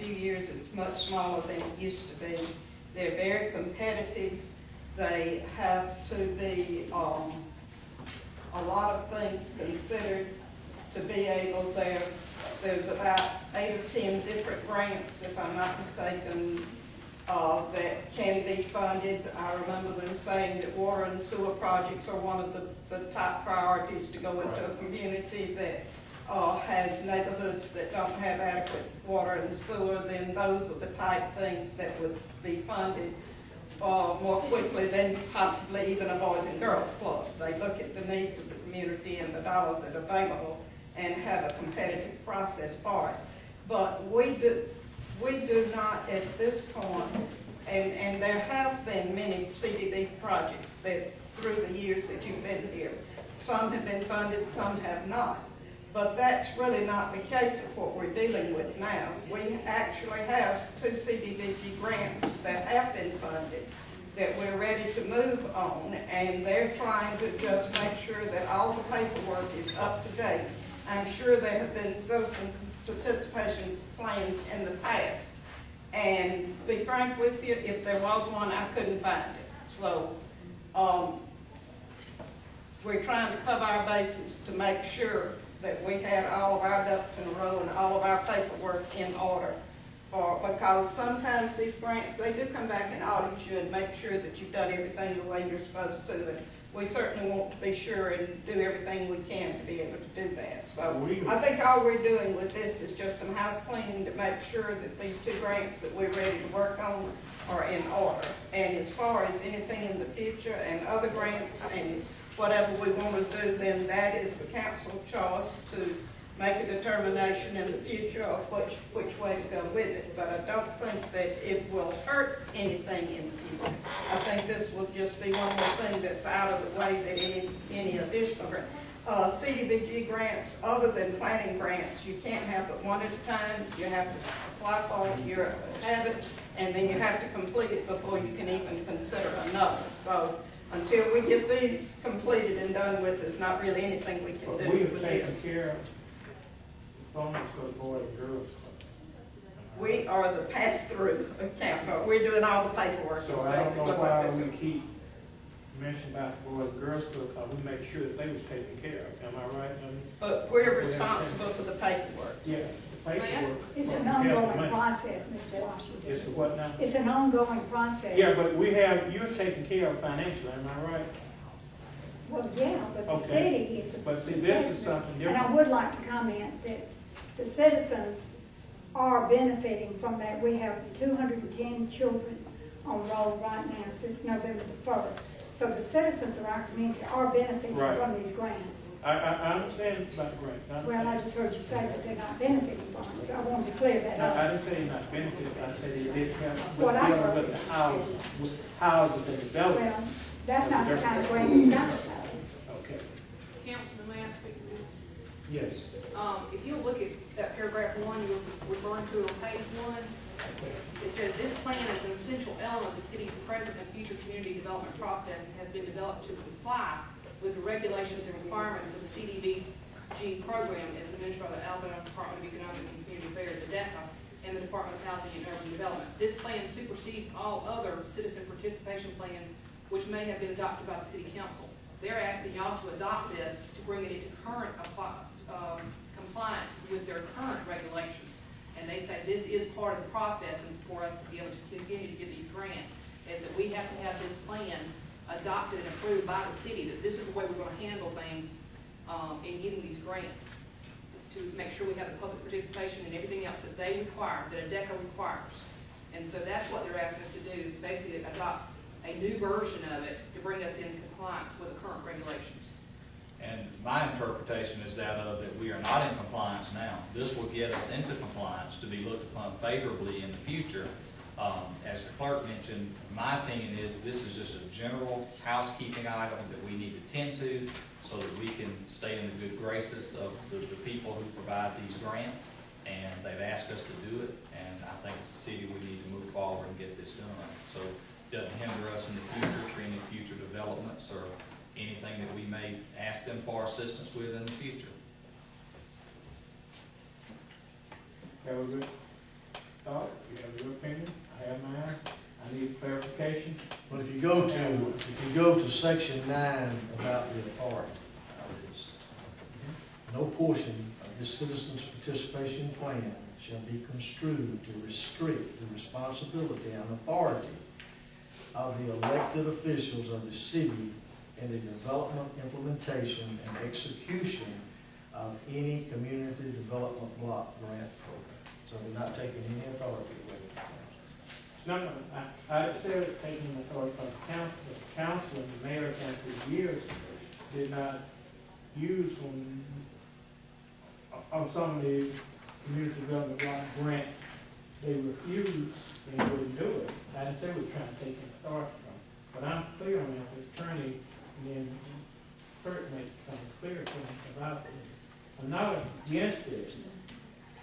few years it's much smaller than it used to be. They're very competitive. They have to be a lot of things considered to be able. There's about 8 or 10 different grants, if I'm not mistaken, that can be funded. I remember them saying that water and sewer projects are one of the top priorities to go into a community that has neighborhoods that don't have adequate water and sewer. Then those are the type things that would be funded more quickly than possibly even a Boys and Girls Club. They look at the needs of the community and the dollars that are available and have a competitive process for it. But we do not at this point, and there have been many CDB projects that through the years that you've been here, some have been funded, some have not. But that's really not the case of what we're dealing with now. We actually have 2 CDBG grants that have been funded that we're ready to move on, and they're trying to just make sure that all the paperwork is up to date. I'm sure there have been citizen participation plans in the past, and to be frank with you, if there was one, I couldn't find it. So we're trying to cover our bases to make sure that we had all of our ducks in a row and all of our paperwork in order. Because sometimes these grants, they do come back and audit you and make sure that you've done everything the way you're supposed to. And we certainly want to be sure and do everything we can to be able to do that. So I think all we're doing with this is just some house cleaning to make sure that these 2 grants that we're ready to work on are in order. And as far as anything in the future and other grants and whatever we want to do, then that is the council's choice to make a determination in the future of which way to go with it. But I don't think that it will hurt anything in the future. I think this will just be one more thing that's out of the way that any additional grants. CDBG grants, other than planning grants, you can't have but one at a time. You have to apply for it, you have it, and then you have to complete it before you can even consider another. So until we get these completed and done with, there's not really anything we can do with this. Care of funds for the Boys and Girls Club. We are the pass-through account. We're doing all the paperwork. So I don't know why we keep mentioning about the Boys and Girls Club, because we make sure that they was taken care of. Am I right? But we're responsible for the paperwork. Yeah, the paperwork. It's an ongoing process, Mr. Washington. It's a what now? It's an ongoing process. Yeah, but you're taken care of financially, am I right? Well, yeah, but the city is. But see, this is something different. And I would like to comment that the citizens are benefiting from that. We have 210 children on roll right now since November the 1st. So the citizens of our community are benefiting from these grants. I understand about grants. Well, I just heard you say that they're not benefiting from it, so I wanted to clear that up. I didn't say not benefiting. I said they did have what I heard with the houses and development. Well, that's not the kind of grant you got. Okay. Councilman, may I speak to this? Yes. If you look at that paragraph 1 you're referring to on page 1, it says this plan is an essential element of the city's present and future community development process and has been developed to comply with the regulations and requirements of the CDBG program as administered by the Alabama Department of Economic and Community Affairs, ADECA, and the Department of Housing and Urban Development. This plan supersedes all other citizen participation plans which may have been adopted by the City Council. They're asking y'all to adopt this to bring it into current compliance with their current regulations. And they say this is part of the process, and for us to be able to continue to get these grants, is that we have to have this plan adopted and approved by the city, that this is the way we're going to handle things in getting these grants, to make sure we have the public participation and everything else that they require, that ADECA requires. And so that's what they're asking us to do, is basically adopt a new version of it to bring us in compliance with the current regulations. And my interpretation is that we are not in compliance now. This will get us into compliance to be looked upon favorably in the future. As the clerk mentioned, my opinion is this is just a general housekeeping item that we need to tend to so that we can stay in the good graces of the people who provide these grants. And they've asked us to do it, and I think as a city we need to move forward and get this done. So it doesn't hinder us in the future for any future developments or anything that we may ask them for assistance with in the future. Very good. to section 9 about the authority of this, no portion of this citizens' participation plan shall be construed to restrict the responsibility and authority of the elected officials of the city in the development, implementation, and execution of any community development block grant program. So they're not taking any authority away. No, I said taking authority from the council and the mayor and for years did not use on some of the community development block grant, they refused, they wouldn't do it. I didn't say we were trying to take an authority from it, but I'm clear on that, the attorney, and then Kurt makes things clear to me about this. I'm not against this,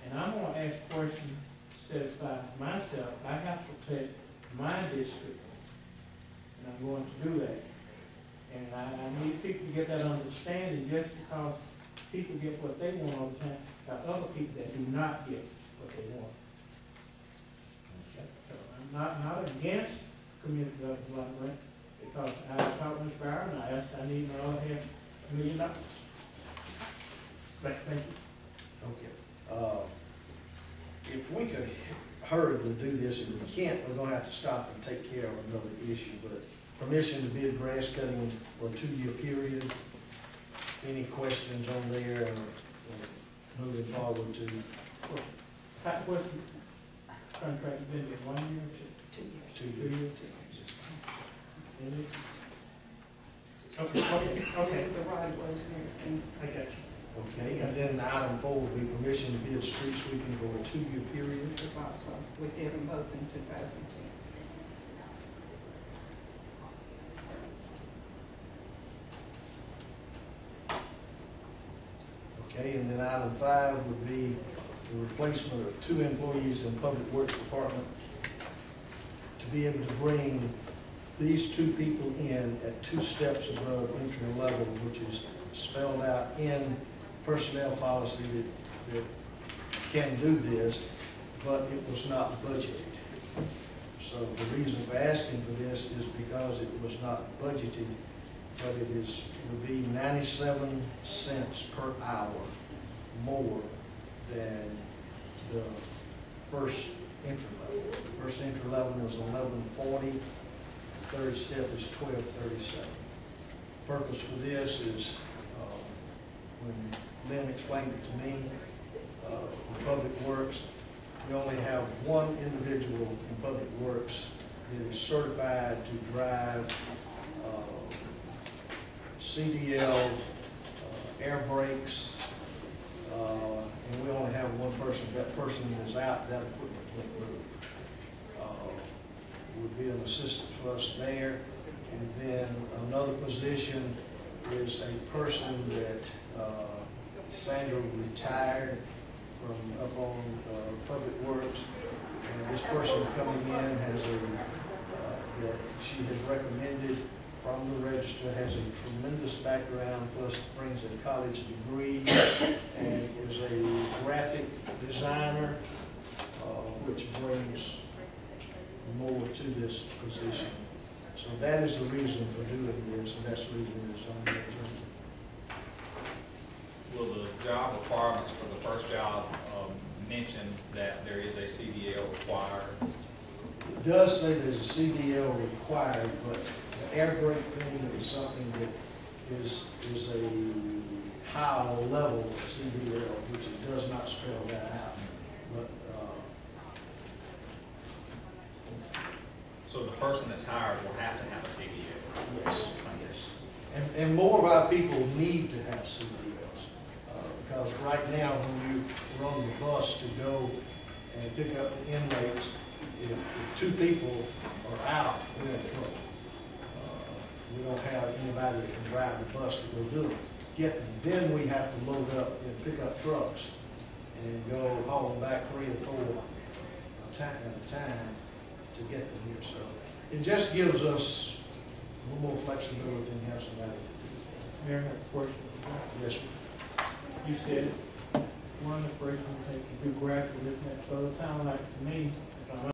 and I'm gonna ask questions to satisfy myself. I have to protect my district, and I'm going to do that. And I need people to get that understanding. Just because people get what they want all the time, there are other people that do not get what they want. So I'm not against community development block grant, because I talked to Ms. Brower and I asked, I need another $500,000. Thank you. Okay. If we could hurriedly do this, and we can't, we're gonna have to stop and take care of another issue, but permission to bid grass cutting for a 2-year period. Any questions on there, or moving forward to? What's the contract been, 1 year or 2 years? 2 2 years. years? Okay. These are the right of ways and everything. I got you. Okay, and then item 4 would be permission to bid street sweeping for a 2-year period. It's also, we did them both in 2010. Okay, and then item 5 would be the replacement of 2 employees in Public Works Department to be able to bring these 2 people in at 2 steps above entry level, which is spelled out in personnel policy that can do this, but it was not budgeted. So the reason for asking for this is because it was not budgeted, but it would be 97 cents per hour more than the first entry level. The first entry level was $11.40. Third step is $12.37. Purpose for this is, when Lynn explained it to me, for Public Works, we only have 1 individual in Public Works that is certified to drive CDL, air brakes, and we only have 1 person. If that person is out, that equipment can't move. Would be an assistant to us there. And then another position is a person that Sandra retired from up on Public Works. And this person coming in has that she has recommended from the register, has a tremendous background, plus brings a college degree, and is a graphic designer, which brings more to this position. So that is the reason for doing this, and that's the reason it's on the agenda. Will the job requirements for the first job mention that there is a CDL required? It does say there's a CDL required, but the air brake thing is something that is a high level CDL, which it does not spell that out. But So the person that's hired will have to have a CDL? yes, yes. And more of our people need to have CDLs, because right now when you run the bus to go and pick up the inmates, if 2 people are out, we're in trouble. We don't have anybody that can drive the bus to go do it. Get them. Then we have to load up and pick up trucks and go haul them back 3 or 4 at a time to get them here. So it just gives us a little more flexibility and have somebody. Mayor, I have a question. Yes, sir. You said one person will take to do graphic, isn't it? So it sounds like to me